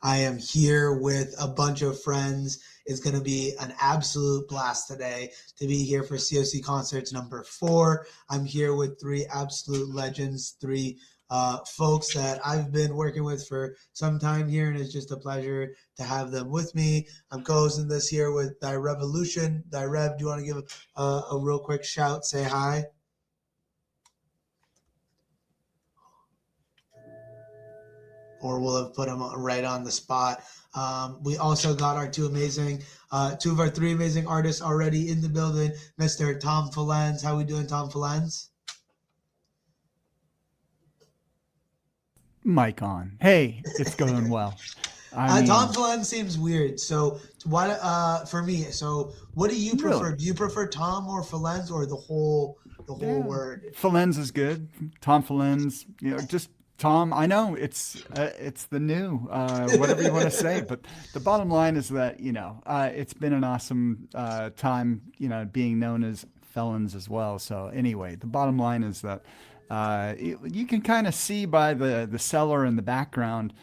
I am here with a bunch of friends. It's going to be an absolute blast today to be here for COC Concerts number 4. I'm here with 3 absolute legends, 3 folks that I've been working with for some time here, and it's just a pleasure to have them with me. I'm co-hosting this here with Revolution. Rev, do you want to give a real quick shout, say hi? Or we'll have put them right on the spot. We also got our 2 of our 3 amazing artists already in the building. Mr. Tom Fellenz. How we doing, Tom Fellenz? Mic on. Hey, it's going well. Tom Fellenz seems weird. So what? For me. So what do you prefer? Really? Do you prefer Tom or Fellenz or the whole word? Fellenz is good. Tom Fellenz. Just Tom. I know it's the new whatever you want to say, but the bottom line is that it's been an awesome time. Being known as Fellenz as well. So anyway, the bottom line is that. You can kind of see by the cellar in the background,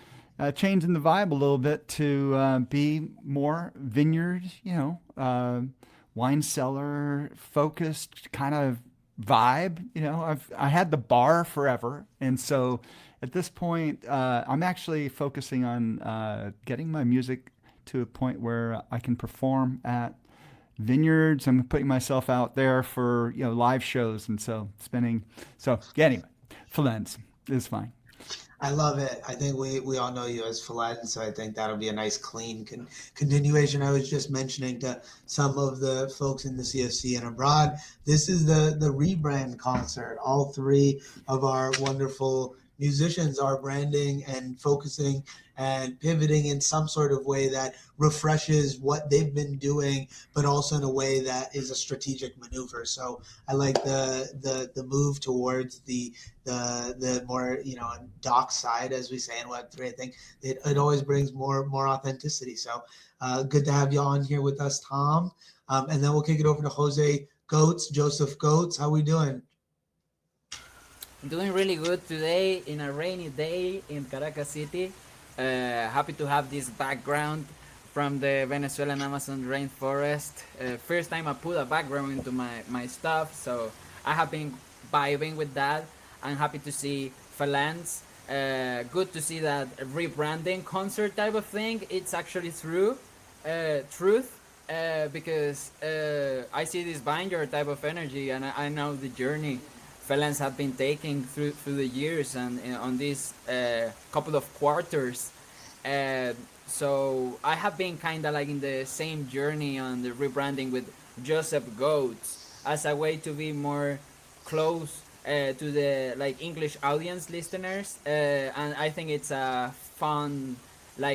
changing the vibe a little bit to be more vineyard, wine cellar focused kind of vibe. I had the bar forever, and so at this point, I'm actually focusing on getting my music to a point where I can perform at vineyards. I'm putting myself out there for live shows, and so anyway, Fellenz is fine. I love it. I think we all know you as Fellenz, so I think that'll be a nice clean continuation. I was just mentioning to some of the folks in the CFC and abroad, this is the rebrand concert. All 3 of our wonderful musicians are branding and focusing and pivoting in some sort of way that refreshes what they've been doing, but also in a way that is a strategic maneuver. So I like the move towards the more doc side, as we say in Web3. I think it always brings more authenticity. So good to have you on here with us, Tom. And then we'll kick it over to Joseph Goetz. How we doing? I'm doing really good today in a rainy day in Caracas City. Happy to have this background from the Venezuelan Amazon rainforest. First time I put a background into my stuff, so I have been vibing with that. I'm happy to see Fellenz. Good to see that rebranding concert type of thing. It's actually truth, because I see this vineyard type of energy, and I know the journey Fellenz have been taking through the years and on these couple of quarters. So I have been kind of like in the same journey on the rebranding with Joseph Goetz as a way to be more close to the English audience listeners. And I think it's a fun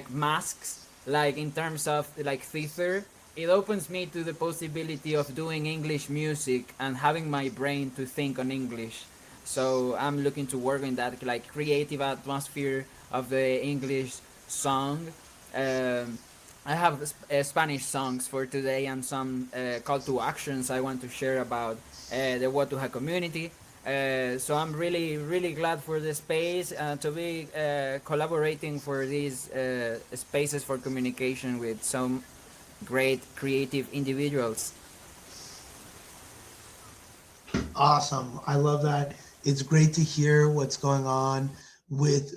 masks, in terms of theater. It opens me to the possibility of doing English music and having my brain to think on English. So I'm looking to work on that creative atmosphere of the English song. I have Spanish songs for today and some call to actions I want to share about the Huöttöja community. So I'm really, really glad for the space to be collaborating for these spaces for communication with some great creative individuals. Awesome. I love that. It's great to hear what's going on with,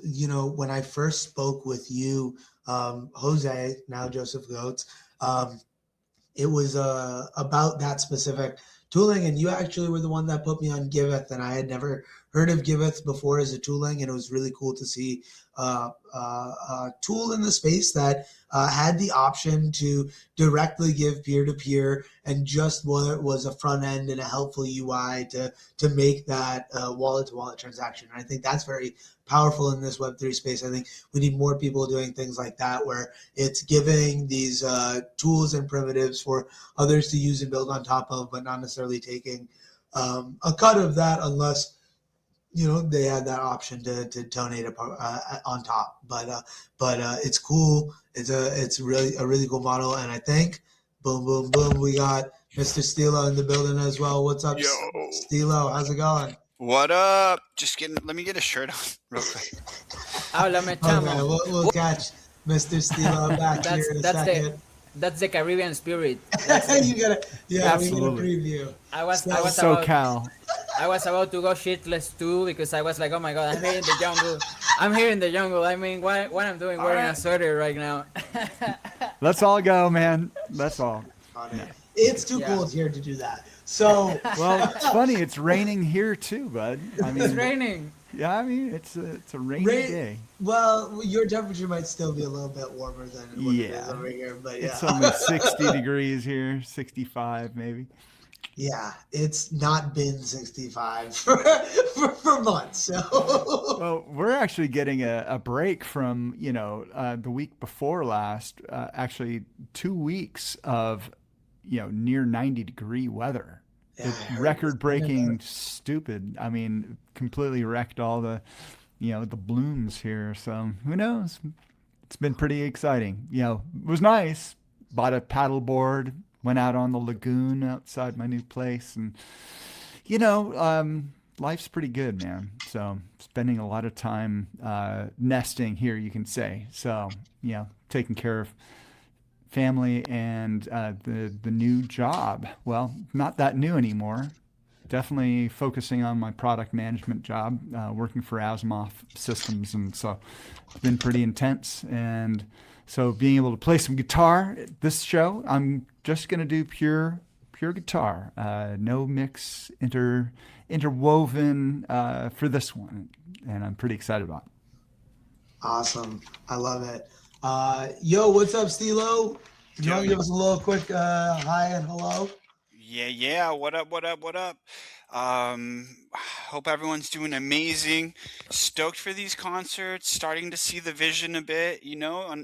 when I first spoke with you, Jose, now Joseph Goetz, it was about that specific tooling, and you actually were the one that put me on Giveth, and I had never heard of Giveth before as a tooling, and it was really cool to see a tool in the space that had the option to directly give peer-to-peer and just was a front end and a helpful UI to make that wallet-to-wallet transaction. And I think that's very powerful in this Web3 space. I think we need more people doing things like that, where it's giving these tools and primitives for others to use and build on top of, but not necessarily taking a cut of that unless they had that option to donate on top. But it's cool. It's really a really cool model, and I think boom, boom, boom, we got Mr. Stilo in the building as well. What's up, Stilo? How's it going? What up? Let me get a shirt on real quick. Háblame, chamo. Okay, we'll catch Mr. Stilo back that's here in a that's the second. that's the Caribbean spirit. That's it. You gotta, yeah, we got a Absolutely. preview. I So, was about SoCal. I was about to go shitless too because I was like, oh my god, I'm here in the jungle. I'm here in the jungle. I mean, what I'm doing All wearing a right. sweater right now. Let's all go, man. That's all. on No. it. It's too Yeah. cold here to do that. So, Well, it's funny. It's raining here too, bud. I It's mean, raining. yeah. I mean, it's a rainy Ra- day. well, your temperature might still be a little bit warmer than what it is Yeah. over here, but yeah. It's only 60 degrees here, 65 maybe. Yeah, it's not been 65 for months. So, Well, we're actually getting a break from, the week before last, actually 2 weeks of, near 90-degree weather. yeah, I heard Record this. I didn't know. breaking, stupid. I mean, completely wrecked all the blooms here. So who knows? It's been pretty exciting. It was nice. Bought a paddle board, went out on the lagoon outside my new place, and life's pretty good, man. So spending a lot of time nesting here, you can say. So taking care of family and the new job. Well, not that new anymore. Definitely focusing on my product management job, working for Asimov Systems, and so it's been pretty intense. And so being able to play some guitar at this show, I'm just gonna do pure guitar, no mix interwoven for this one, and I'm pretty excited about it. Awesome. I love it. Yo, what's up, Stilo? You want to give us a little quick hi and hello? Yeah. What up? What up? Hope everyone's doing amazing. Stoked for these concerts. Starting to see the vision a bit.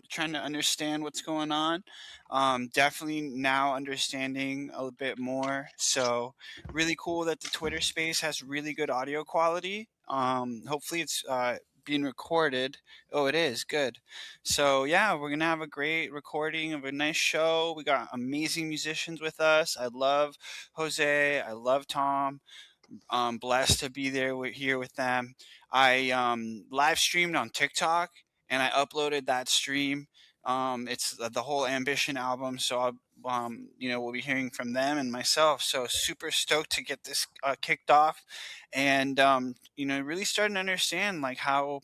Trying to understand what's going on. Definitely now understanding a bit more. So really cool that the Twitter space has really good audio quality. Hopefully it's being recorded. Oh, it is good. So yeah, we're gonna have a great recording of a nice show. We got amazing musicians with us. I love Jose. I love Tom. I'm blessed to be there here with them. I live streamed on TikTok and I uploaded that stream. It's the whole Ambition album, so we'll be hearing from them and myself. So super stoked to get this kicked off, and really starting to understand like how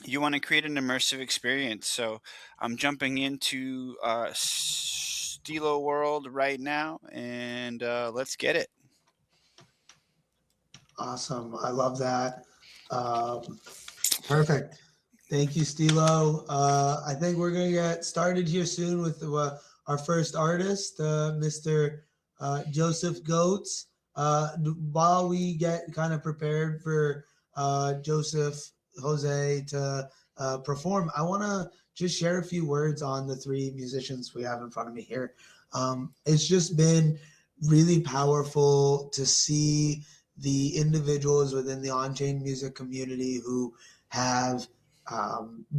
you want to create an immersive experience. So I'm jumping into Stilo World right now, and let's get it. Awesome. I love that. Perfect. Thank you, Stilo. I think we're going to get started here soon with our first artist, Mr. Joseph Goetz. While we get kind of prepared for Joseph Jose to perform, I want to just share a few words on the three musicians we have in front of me here. It's just been really powerful to see the individuals within the on-chain music community who have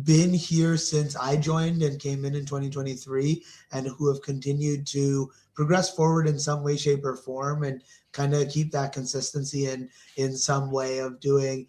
been here since I joined and came in 2023, and who have continued to progress forward in some way, shape, or form, and kind of keep that consistency in some way of doing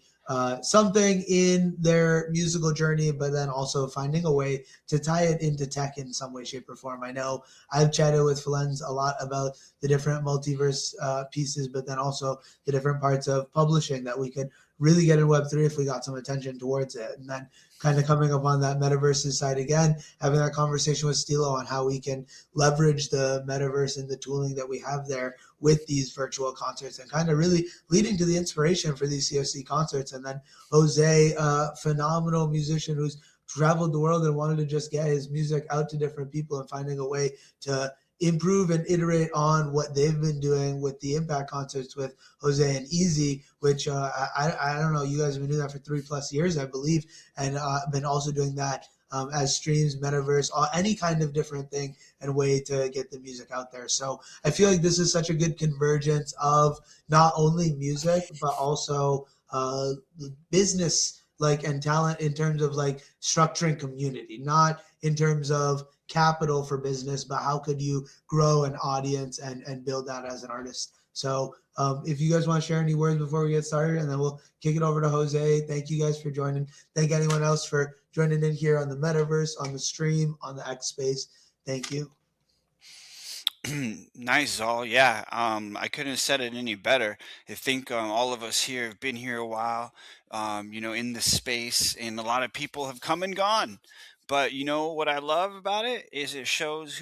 something in their musical journey, but then also finding a way to tie it into tech in some way, shape, or form. I know I've chatted with Fellenz a lot about the different multiverse pieces, but then also the different parts of publishing that we could really get in Web3 if we got some attention towards it. And then kind of coming up on that metaverse side again, having that conversation with Stilo on how we can leverage the metaverse and the tooling that we have there with these virtual concerts, and kind of really leading to the inspiration for these COC concerts. And then Jose, a phenomenal musician who's traveled the world and wanted to just get his music out to different people, and finding a way to improve and iterate on what they've been doing with the impact concerts with Jose and Easy, which I don't know, you guys have been doing that for 3+ years, I believe, and been also doing that as streams, metaverse, any kind of different thing and way to get the music out there. So I feel like this is such a good convergence of not only music, but also business and talent in terms of structuring community, not in terms of capital for business, but how could you grow an audience and build that as an artist. So if you guys want to share any words before we get started, and then we'll kick it over to Jose. Thank you guys for joining. Thank anyone else for joining in here on the metaverse, on the stream, on the X Space. Thank you. Nice, Zal. Yeah, I couldn't have said it any better. I think all of us here have been here a while, in this space, and a lot of people have come and gone. But what I love about it is it shows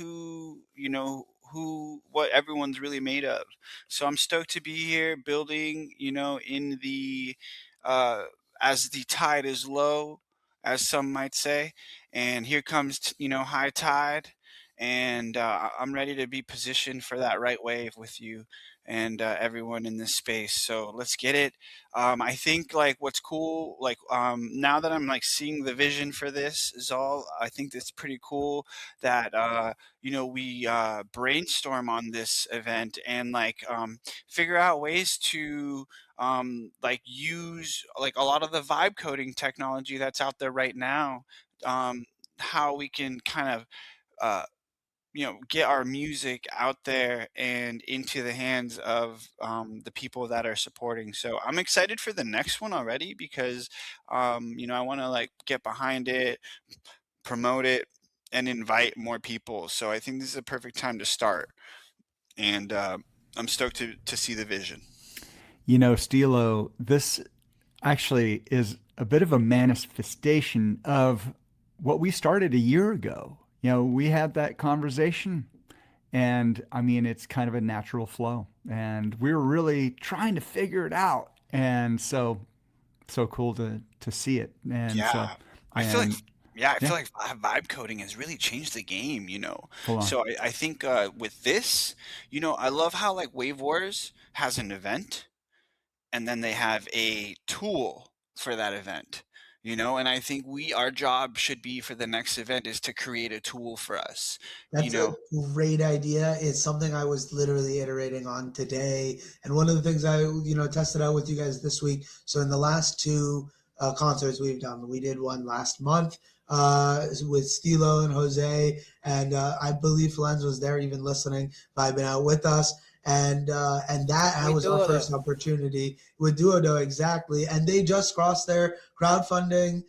what everyone's really made of. So I'm stoked to be here building, in the uh, as the tide is low, as some might say, and here comes high tide, and I'm ready to be positioned for that right wave with you and everyone in this space. So let's get it. I think like what's cool, like now that I'm like seeing the vision for this is all. I think it's pretty cool that we brainstorm on this event and like figure out ways to like use like a lot of the vibe coding technology that's out there right now. How we can kind of uh, get our music out there and into the hands of the people that are supporting. So I'm excited for the next one already because, I want to like get behind it, promote it, and invite more people. So I think this is a perfect time to start. And I'm stoked to see the vision. Stilo, this actually is a bit of a manifestation of what we started a year ago. We had that conversation, and I mean, it's kind of a natural flow, and we were really trying to figure it out. And so cool to see it. And Yeah, I feel like and yeah, I yeah, feel like vibe coding has really changed the game. full on. So I think with this, I love how like WaveWarZ has an event and then they have a tool for that event. And I think our job should be for the next event is to create a tool for us. You That's a know, great idea. It's something I was literally iterating on today. And one of the things I, tested out with you guys this week. So in the last two concerts we've done, we did one last month with Stilo and Jose. And I believe Fellenz was there even listening, vibing out with us. And that We was do our it. first opportunity with Huöttöja, exactly. And they just crossed their crowdfunding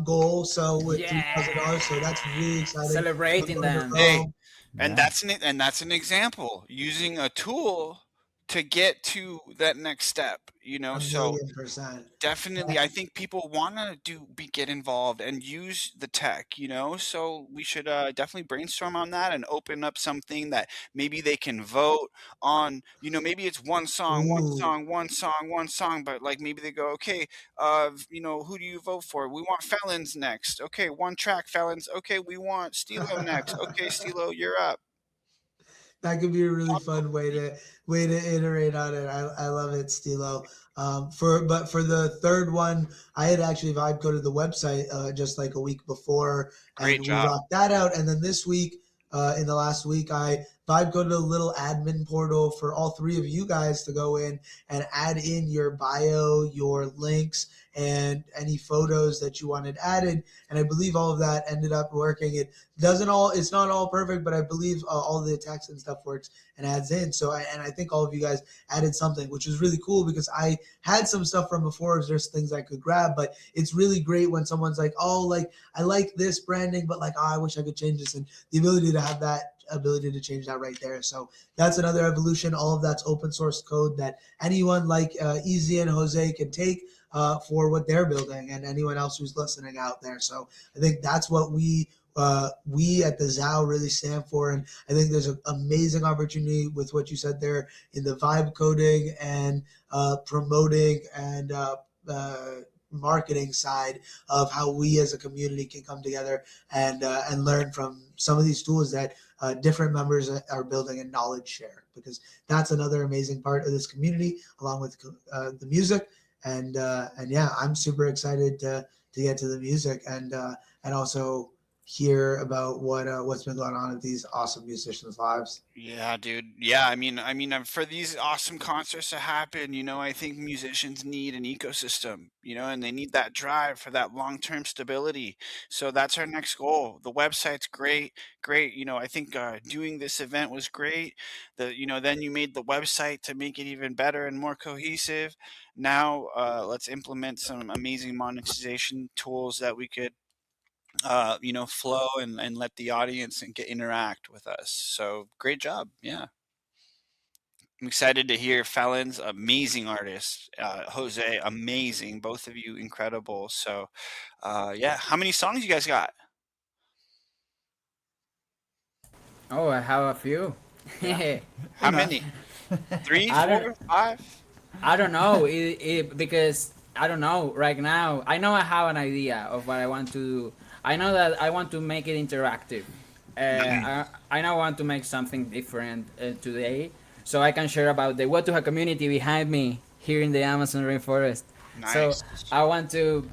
goal. So with $3,000. So that's really Yeah. exciting. Celebrating them. hey, and Yeah. that's an example using a tool to get to that next step. A So million percent. definitely, I think people want to get involved and use the tech, so we should definitely brainstorm on that and open up something that maybe they can vote on. Maybe it's one song, one Ooh, song, one song, one song, but like maybe they go, okay, who do you vote for? We want Felons next. Okay, one track Felons. Okay, we want Stilo next. Okay, Stilo, you're up. that could be a really fun way to iterate on it. I love it, Stilo. But for the third one, I had actually vibe coded the website just like a week before, Great and we job. rocked that out. And then this week, in the last week, I vibe coded a little admin portal for all three of you guys to go in and add in your bio, your links, and any photos that you wanted added. And I believe all of that ended up working. It's not all perfect, but I believe all the text and stuff works and adds in. So I think all of you guys added something, which was really cool because I had some stuff from before. There's things I could grab, but it's really great when someone's like, oh, like I like this branding, but like, oh, I wish I could change this. And the ability to have that ability to change that right there. So that's another evolution. All of that's open source code that anyone like Easy and Jose can take for what they're building, and anyone else who's listening out there. So I think that's what we at the ZAO really stand for. And I think there's an amazing opportunity with what you said there in the vibe coding and promoting and marketing side of how we as a community can come together and learn from some of these tools that different members are building and knowledge share, because that's another amazing part of this community along with the music. And yeah, I'm super excited to get to the music and also hear about what's been going on at these awesome musicians' lives. Yeah, dude. Yeah, for these awesome concerts to happen, I think musicians need an ecosystem, and they need that drive for that long-term stability. So that's our next goal. The website's great, great. I think doing this event was great. Then you made the website to make it even better and more cohesive. Now, let's implement some amazing monetization tools that we could flow and let the audience and get interact with us. So great job. Yeah. I'm excited to hear Fellenz, amazing artist. Jose, amazing. Both of you incredible. So yeah. How many songs you guys got? Oh, I have a few. Yeah. How Enough. many? Three, I don't. 4, 5? I don't know. Because I don't know right now. I know I have an idea of what I want to do. I know that I want to make it interactive. I now want to make something different today, so I can share about the Huöttöja community behind me here in the Amazon rainforest. So Nice. I want to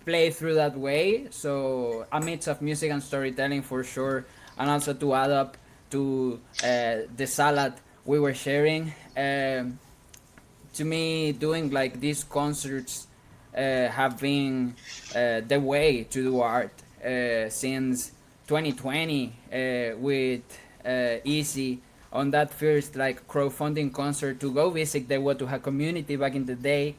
play through that way. So a mix of music and storytelling for sure, and also to add up to the salad we were sharing. To me, doing like these concerts have been the way to do art since 2020 with Easy on that first like crowdfunding concert to go visit the Huöttöja community back in the day,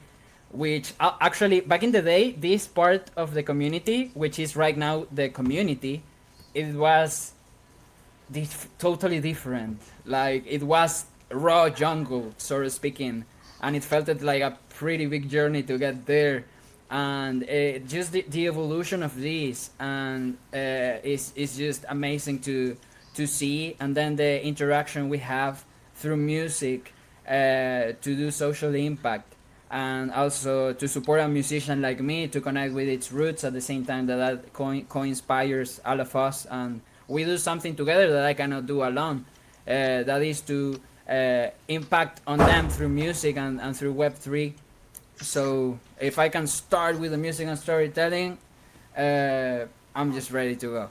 which actually back in the day this part of the community, which is right now the community, it was totally different. Like it was raw jungle, sort of speaking, and it felt like a pretty big journey to get there. And just the evolution of this, and is just amazing to see. And then the interaction we have through music to do social impact, and also to support a musician like me to connect with its roots at the same time that co-inspires all of us, and we do something together that I cannot do alone. That is to impact on them through music and through Web3. So if I can start with the music and storytelling, I'm just ready to go.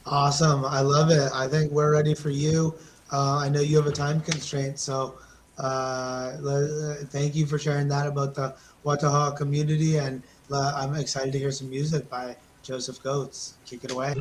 Awesome. I love it. I think we're ready for you. I know you have a time constraint, so thank you for sharing that about the Huöttöja community, and I'm excited to hear some music by Joseph Goetz. Kick it away.